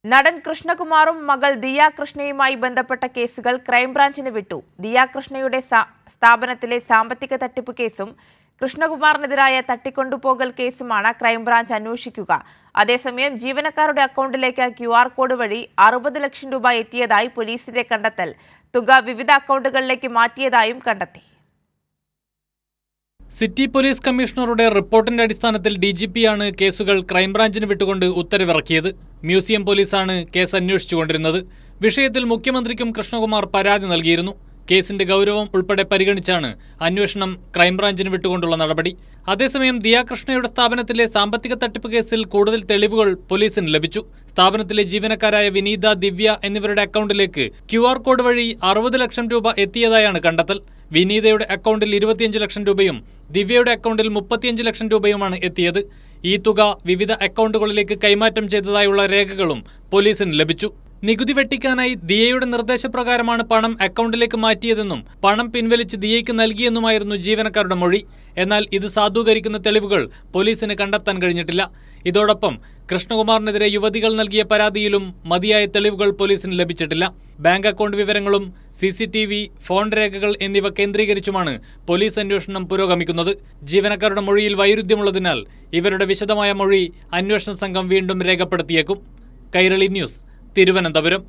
നടൻ കൃഷ്ണകുമാറും മകൾ ദിയ കൃഷ്ണയുമായി ബന്ധപ്പെട്ട കേസുകൾ ക്രൈംബ്രാഞ്ചിന് വിട്ടു. ദിയ കൃഷ്ണയുടെ സ്ഥാപനത്തിലെ സാമ്പത്തിക തട്ടിപ്പ് കേസും കൃഷ്ണകുമാറിനെതിരായ തട്ടിക്കൊണ്ടുപോകൽ കേസുമാണ് ക്രൈംബ്രാഞ്ച് അന്വേഷിക്കുക. അതേസമയം ജീവനക്കാരുടെ അക്കൗണ്ടിലേക്ക് QR കോഡ് വഴി 60 ലക്ഷം രൂപ എത്തിയതായി പോലീസിന്റെ കണ്ടെത്തൽ. തുക വിവിധ അക്കൗണ്ടുകളിലേക്ക് മാറ്റിയതായും കണ്ടെത്തി. സിറ്റി പോലീസ് കമ്മീഷണറുടെ റിപ്പോർട്ടിന്റെ അടിസ്ഥാനത്തിൽ DGPയാണ് കേസുകൾ ക്രൈംബ്രാഞ്ചിന് വിട്ടുകൊണ്ട് ഉത്തരവിറക്കിയത്. മ്യൂസിയം പോലീസാണ് കേസ് അന്വേഷിച്ചുകൊണ്ടിരുന്നത്. വിഷയത്തിൽ മുഖ്യമന്ത്രിക്കും കൃഷ്ണകുമാർ പരാതി നൽകിയിരുന്നു. കേസിന്റെ ഗൗരവം ഉൾപ്പെടെ പരിഗണിച്ചാണ് അന്വേഷണം ക്രൈംബ്രാഞ്ചിന് വിട്ടുകൊണ്ടുള്ള നടപടി. അതേസമയം ദിയ കൃഷ്ണയുടെ സ്ഥാപനത്തിലെ സാമ്പത്തിക തട്ടിപ്പ് കേസിൽ കൂടുതൽ തെളിവുകൾ പോലീസിന് ലഭിച്ചു. സ്ഥാപനത്തിലെ ജീവനക്കാരായ വിനീത, ദിവ്യ എന്നിവരുടെ അക്കൗണ്ടിലേക്ക് QR കോഡ് വഴി 60 ലക്ഷം രൂപ എത്തിയതായാണ് കണ്ടെത്തൽ. വിനീതയുടെ അക്കൗണ്ടിൽ 25 ലക്ഷം രൂപയും ദിവ്യയുടെ അക്കൗണ്ടിൽ 35 ലക്ഷം രൂപയുമാണ് എത്തിയത്. ഈ തുക വിവിധ അക്കൗണ്ടുകളിലേക്ക് കൈമാറ്റം ചെയ്തതായുള്ള രേഖകളും പോലീസിന് ലഭിച്ചു. നികുതി വെട്ടിക്കാനായി ദിയയുടെ നിർദ്ദേശപ്രകാരമാണ് പണം അക്കൗണ്ടിലേക്ക് മാറ്റിയതെന്നും പണം പിൻവലിച്ച് ദിയയ്ക്ക് നൽകിയെന്നുമായിരുന്നു ജീവനക്കാരുടെ മൊഴി. എന്നാൽ ഇത് സാധൂകരിക്കുന്ന തെളിവുകൾ പോലീസിന് കണ്ടെത്താൻ കഴിഞ്ഞിട്ടില്ല. ഇതോടൊപ്പം കൃഷ്ണകുമാറിനെതിരെ യുവതികൾ നൽകിയ പരാതിയിലും മതിയായ തെളിവുകൾ പോലീസിന് ലഭിച്ചിട്ടില്ല. ബാങ്ക് അക്കൗണ്ട് വിവരങ്ങളും CCTV, ഫോൺ രേഖകൾ എന്നിവ കേന്ദ്രീകരിച്ചുമാണ് പോലീസ് അന്വേഷണം പുരോഗമിക്കുന്നത്. ജീവനക്കാരുടെ മൊഴിയിൽ വൈരുദ്ധ്യമുള്ളതിനാൽ ഇവരുടെ വിശദമായ മൊഴി അന്വേഷണ സംഘം വീണ്ടും രേഖപ്പെടുത്തിയേക്കും. കൈരളി ന്യൂസ്, തിരുവനന്തപുരം.